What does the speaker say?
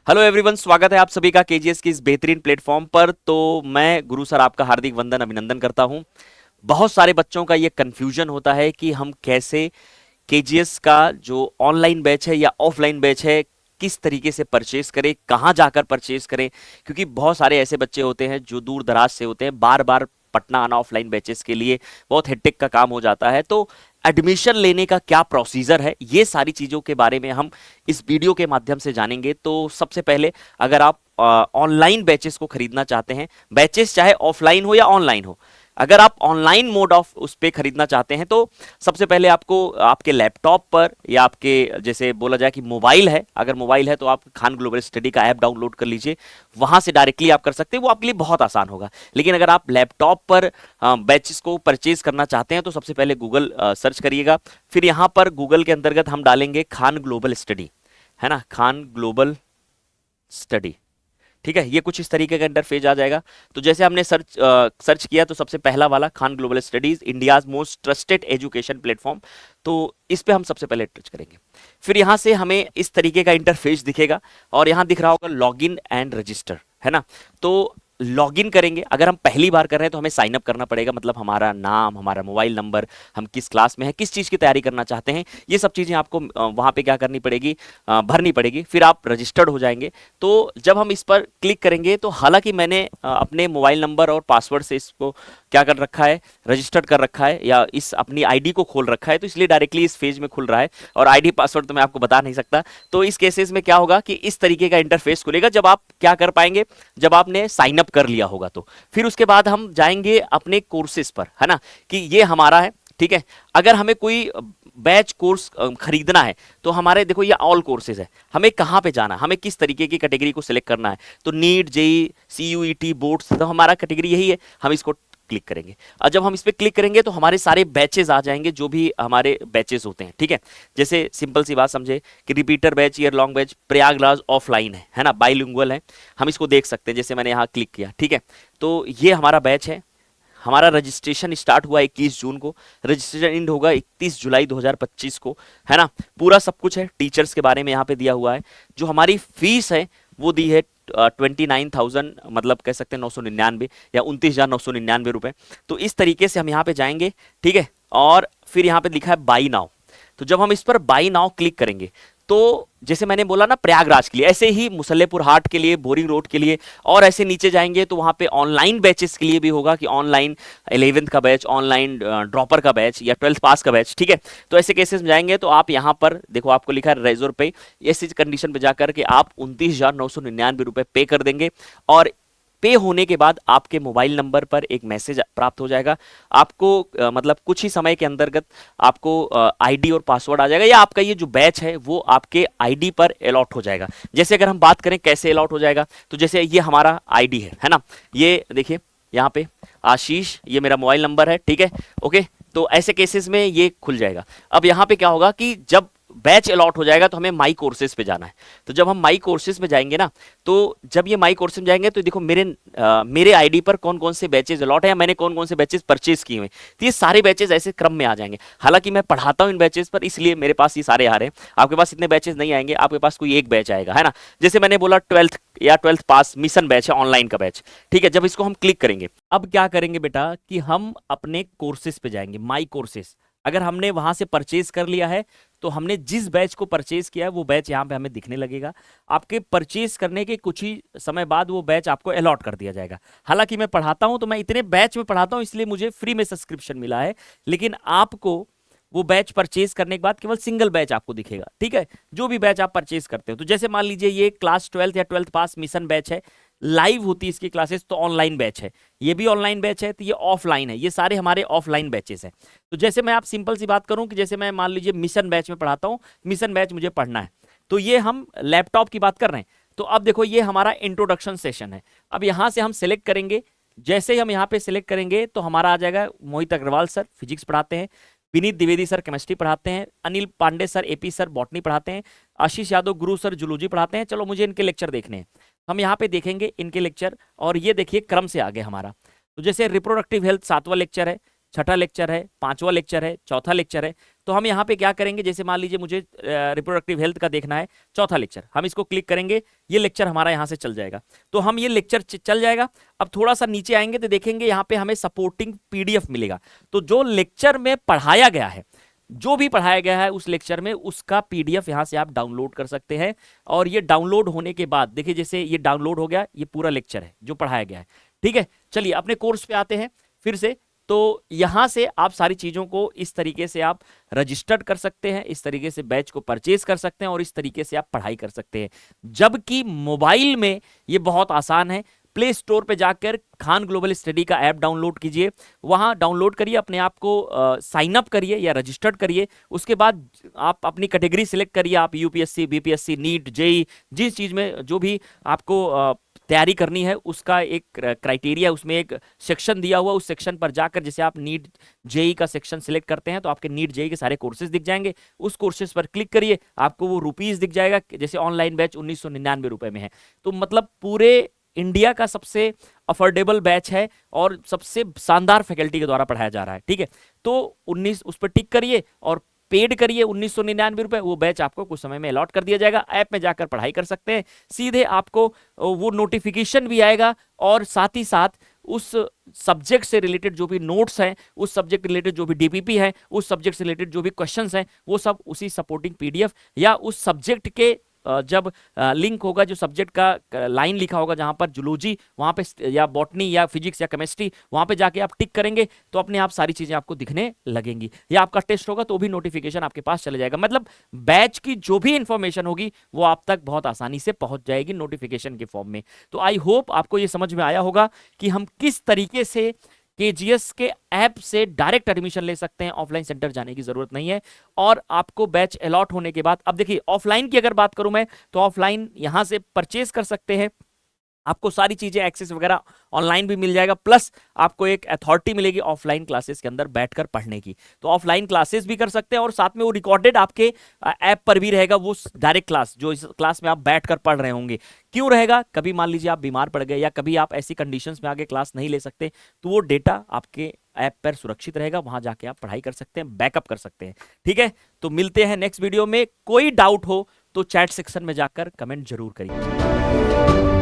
Hello everyone, स्वागत है आप सभी का केजीएस की इस बेहतरीन प्लेटफॉर्म पर। तो मैं गुरु सर आपका हार्दिक वंदन अभिनंदन करता हूं। बहुत सारे बच्चों का ये कंफ्यूजन होता है कि हम कैसे केजीएस का जो ऑनलाइन बैच है या ऑफलाइन बैच है किस तरीके से परचेस करें, कहाँ जाकर परचेस करें। क्योंकि बहुत सारे ऐसे बच्चे होते हैं जो दूर दराज से होते हैं, बार बार पटना आना ऑफलाइन बैचेस के लिए बहुत हेक्टिक का काम हो जाता है। तो एडमिशन लेने का क्या प्रोसीजर है, ये सारी चीज़ों के बारे में हम इस वीडियो के माध्यम से जानेंगे। तो सबसे पहले, अगर आप ऑनलाइन बैचेस को खरीदना चाहते हैं, बैचेस चाहे ऑफलाइन हो या ऑनलाइन हो, अगर आप ऑनलाइन मोड ऑफ उस पे खरीदना चाहते हैं तो सबसे पहले आपको आपके लैपटॉप पर या आपके, जैसे बोला जाए कि मोबाइल है, अगर मोबाइल है तो आप खान ग्लोबल स्टडी का ऐप डाउनलोड कर लीजिए, वहां से डायरेक्टली आप कर सकते हैं, वो आपके लिए बहुत आसान होगा। लेकिन अगर आप लैपटॉप पर बैचेस को परचेज करना चाहते हैं तो सबसे पहले गूगल सर्च करिएगा। फिर यहाँ पर गूगल के अंतर्गत हम डालेंगे खान ग्लोबल स्टडी, है ना, खान ग्लोबल स्टडी। ठीक है, ये कुछ इस तरीके का इंटरफेस आ जाएगा। तो जैसे हमने सर्च किया तो सबसे पहला वाला Khan global studies, India's most trusted education platform, तो इस पे हम सबसे पहले टच करेंगे। फिर यहाँ से हमें इस तरीके का इंटरफेस दिखेगा और यहाँ दिख रहा होगा लॉगिन एंड रजिस्टर, है ना। तो लॉगिन करेंगे, अगर हम पहली बार कर रहे हैं तो हमें साइन अप करना पड़ेगा, मतलब हमारा नाम, हमारा मोबाइल नंबर, हम किस क्लास में हैं, किस चीज़ की तैयारी करना चाहते हैं, ये सब चीज़ें आपको वहाँ पे क्या करनी पड़ेगी, भरनी पड़ेगी। फिर आप रजिस्टर्ड हो जाएंगे। तो जब हम इस पर क्लिक करेंगे तो हालांकि मैंने अपने मोबाइल नंबर और पासवर्ड से इसको क्या कर रखा है, रजिस्टर्ड कर रखा है, या इस अपनी आईडी को खोल रखा है, तो इसलिए डायरेक्टली इस फेज में खुल रहा है, और आईडी पासवर्ड तो मैं आपको बता नहीं सकता। तो इस केसेस में क्या होगा कि इस तरीके का इंटरफेस खुलेगा जब आप क्या कर पाएंगे, जब आपने साइन अप कर लिया होगा। तो फिर उसके बाद हम जाएंगे अपने कोर्सेज पर, है ना, कि ये हमारा है। ठीक है, अगर हमें कोई बैच कोर्स खरीदना है तो हमारे, देखो ये ऑल कोर्सेज है, हमें कहाँ पे जाना है, हमें किस तरीके की कैटेगरी को सिलेक्ट करना है। तो नीट, जेई, सीयूईटी, बोर्ड्स, तो हमारा कैटेगरी यही है, हम इसको क्लिक करेंगे। और जब हम इस पर क्लिक करेंगे तो हमारे सारे बैचेस आ जाएंगे, जो भी हमारे बैचेस होते हैं। ठीक है, जैसे सिंपल सी बात समझे कि repeater batch, year long batch, Prayagraj offline है ना, बाइलिंगुअल है, हम इसको देख सकते हैं। जैसे मैंने यहाँ क्लिक किया, ठीक है, तो ये हमारा बैच है। हमारा रजिस्ट्रेशन स्टार्ट हुआ 21 जून को, रजिस्ट्रेशन एंड होगा 31 जुलाई 2025 को, है ना। पूरा सब कुछ है, टीचर्स के बारे में यहाँ पे दिया हुआ है। जो हमारी फीस है वो दी है 29,000, मतलब कह सकते हैं 999 या 29,999 रुपए। तो इस तरीके से हम यहाँ पे जाएंगे, ठीक है। और फिर यहाँ पे लिखा है बाई नाउ, तो जब हम इस पर बाई नाउ क्लिक करेंगे तो जैसे मैंने बोला ना प्रयागराज के लिए, ऐसे ही मुसल्लेपुर हाट के लिए, बोरिंग रोड के लिए, और ऐसे नीचे जाएंगे तो वहां पे ऑनलाइन बैचेस के लिए भी होगा कि ऑनलाइन 11th का बैच, ऑनलाइन ड्रॉपर का बैच, या 12th पास का बैच। ठीक है, तो ऐसे केसेस में जाएंगे तो आप यहाँ पर देखो, आपको लिखा है रेजोर पे, ऐसी कंडीशन पे जाकर के आप 29,999 रुपए पे कर देंगे, और पे होने के बाद आपके मोबाइल नंबर पर एक मैसेज प्राप्त हो जाएगा। आपको मतलब कुछ ही समय के अंतर्गत आपको आईडी और पासवर्ड आ जाएगा, या आपका ये जो बैच है वो आपके आईडी पर अलॉट हो जाएगा। जैसे अगर हम बात करें कैसे अलॉट हो जाएगा, तो जैसे ये हमारा आईडी है ना, ये देखिए यहाँ पे आशीष, ये मेरा मोबाइल नंबर है, ठीक है, ओके। तो ऐसे केसेस में ये खुल जाएगा। अब यहाँ पे क्या होगा कि जब बैच अलॉट हो जाएगा तो हमें माई कोर्सेज पे जाना है। तो जब हम माई कोर्सेज में जाएंगे ना, तो जब ये माई कोर्सेज में जाएंगे तो देखो मेरे आईडी पर कौन कौन से बैचेज अलॉट है, या मैंने कौन कौन से बैचेज परचेज किए हुए, तो ये सारे बैचेज ऐसे क्रम में आ जाएंगे। हालांकि मैं पढ़ाता हूँ इन बैचेज पर, इसलिए मेरे पास ये सारे आ रहे हैं। आपके पास इतने बैचेज नहीं आएंगे, आपके पास कोई एक बैच आएगा, है ना। जैसे मैंने बोला 12th या 12th पास मिशन बैच है, ऑनलाइन का बैच, ठीक है। जब इसको हम क्लिक करेंगे, अब क्या करेंगे बेटा कि हम अपने कोर्सेज पे जाएंगे, माई कोर्सेज। अगर हमने वहां से परचेज कर लिया है तो हमने जिस बैच को परचेज किया है वो बैच यहाँ पे हमें दिखने लगेगा। आपके परचेज करने के कुछ ही समय बाद वो बैच आपको अलॉट कर दिया जाएगा। हालांकि मैं पढ़ाता हूं तो मैं इतने बैच में पढ़ाता हूं, इसलिए मुझे फ्री में सब्सक्रिप्शन मिला है, लेकिन आपको वो बैच परचेज करने के बाद केवल सिंगल बैच आपको दिखेगा। ठीक है, जो भी बैच आप परचेज करते हो, तो जैसे मान लीजिए ये क्लास 12th या 12th पास मिशन बैच है, लाइव होती है इसकी क्लासेस, तो ऑनलाइन बैच है। ये भी ऑनलाइन बैच है, तो ये ऑफलाइन है, ये सारे हमारे ऑफलाइन बैचेस हैं। तो जैसे मैं आप सिंपल सी बात करूं कि जैसे मैं मान लीजिए मिशन बैच में पढ़ाता हूं, मिशन बैच मुझे पढ़ना है, तो ये हम लैपटॉप की बात कर रहे हैं। तो अब देखो ये हमारा इंट्रोडक्शन सेशन है। अब यहां से हम सिलेक्ट करेंगे, जैसे ही हम यहाँ पे सिलेक्ट करेंगे तो हमारा आ जाएगा मोहित अग्रवाल सर फिजिक्स पढ़ाते हैं, विनीत द्विवेदी सर केमिस्ट्री पढ़ाते हैं, Anil Pandey sir AP sir botany पढ़ाते हैं, आशीष यादव गुरु सर जूलॉजी पढ़ाते हैं। चलो मुझे इनके लेक्चर देखने हैं, हम यहाँ पे देखेंगे इनके लेक्चर, और ये देखिए क्रम से आगे हमारा। तो जैसे रिप्रोडक्टिव हेल्थ 7वां लेक्चर है, छठा लेक्चर है, 5वां लेक्चर है, चौथा लेक्चर है। तो हम यहाँ पे क्या करेंगे, जैसे मान लीजिए मुझे रिप्रोडक्टिव हेल्थ का देखना है, चौथा लेक्चर, हम इसको क्लिक करेंगे, ये लेक्चर हमारा यहाँ से चल जाएगा। तो हम ये लेक्चर चल जाएगा। अब थोड़ा सा नीचे आएंगे तो देखेंगे यहाँ पे हमें सपोर्टिंग पीडीएफ मिलेगा। तो जो लेक्चर में पढ़ाया गया है, जो भी पढ़ाया गया है उस लेक्चर में, उसका पीडीएफ यहां से आप डाउनलोड कर सकते हैं। और ये डाउनलोड होने के बाद देखिए, जैसे ये डाउनलोड हो गया, ये पूरा लेक्चर है जो पढ़ाया गया है। ठीक है, चलिए अपने कोर्स पे आते हैं फिर से। तो यहां से आप सारी चीजों को इस तरीके से आप रजिस्टर्ड कर सकते हैं, इस तरीके से बैच को परचेज कर सकते हैं और इस तरीके से आप पढ़ाई कर सकते हैं। जबकि मोबाइल में ये बहुत आसान है। प्ले स्टोर पे जाकर खान ग्लोबल स्टडी का ऐप डाउनलोड कीजिए, वहां डाउनलोड करिए, अपने आप को साइन अप करिए या रजिस्टर्ड करिए। उसके बाद आप अपनी कैटेगरी सिलेक्ट करिए, आप यूपीएससी, बीपीएससी, नीट, जेई, जिस चीज में जो भी आपको तैयारी करनी है उसका एक क्राइटेरिया, उसमें एक सेक्शन दिया हुआ, उस सेक्शन पर जाकर जैसे आप नीट जेई का सेक्शन सिलेक्ट करते हैं तो आपके नीट जेई के सारे कोर्सेज दिख जाएंगे। उस कोर्सेज पर क्लिक करिए, आपको वो रुपीज दिख जाएगा। जैसे ऑनलाइन बैच 1999 रुपए में है, तो मतलब पूरे इंडिया का सबसे अफोर्डेबल बैच है और सबसे शानदार फैकल्टी के द्वारा पढ़ाया जा रहा है। ठीक है, तो 19 उस पर टिक करिए और पेड करिए 1999 रुपए, वो बैच आपको कुछ समय में अलॉट कर दिया जाएगा। ऐप में जाकर पढ़ाई कर सकते हैं, सीधे आपको वो नोटिफिकेशन भी आएगा और साथ ही साथ उस सब्जेक्ट से रिलेटेड जो भी नोट्स हैं, उस सब्जेक्ट रिलेटेड जो भी डीपीपी है, उस सब्जेक्ट से रिलेटेड जो भी क्वेश्चंस हैं, वो सब उसी सपोर्टिंग पीडीएफ या उस सब्जेक्ट के जब लिंक होगा, जो सब्जेक्ट का लाइन लिखा होगा जहां पर जूलॉजी, वहां पे या बॉटनी या फिजिक्स या केमिस्ट्री, वहां पे जाके आप टिक करेंगे तो अपने आप सारी चीजें आपको दिखने लगेंगी। या आपका टेस्ट होगा तो भी नोटिफिकेशन आपके पास चले जाएगा। मतलब बैच की जो भी इंफॉर्मेशन होगी वो आप तक बहुत आसानी से पहुंच जाएगी नोटिफिकेशन के फॉर्म में। तो आई होप आपको ये समझ में आया होगा कि हम किस तरीके से केजीएस के ऐप से डायरेक्ट एडमिशन ले सकते हैं, ऑफलाइन सेंटर जाने की जरूरत नहीं है। और आपको बैच अलॉट होने के बाद, अब देखिए ऑफलाइन की अगर बात करूं मैं, तो ऑफलाइन यहां से परचेज कर सकते हैं, आपको सारी चीजें एक्सेस वगैरह ऑनलाइन भी मिल जाएगा, प्लस आपको एक अथॉरिटी मिलेगी ऑफलाइन क्लासेस के अंदर बैठकर पढ़ने की। तो ऑफलाइन क्लासेस भी कर सकते हैं और साथ में वो रिकॉर्डेड आपके ऐप पर भी रहेगा, वो डायरेक्ट क्लास जो इस क्लास में आप बैठकर पढ़ रहे होंगे। क्यों रहेगा, कभी मान लीजिए आप बीमार पड़ गए या कभी आप ऐसी कंडीशंस में आगे क्लास नहीं ले सकते, तो वो डेटा आपके ऐप पर सुरक्षित रहेगा, वहां जाके आप पढ़ाई कर सकते हैं, बैकअप कर सकते हैं। ठीक है, तो मिलते हैं नेक्स्ट वीडियो में। कोई डाउट हो तो चैट सेक्शन में जाकर कमेंट जरूर करिए।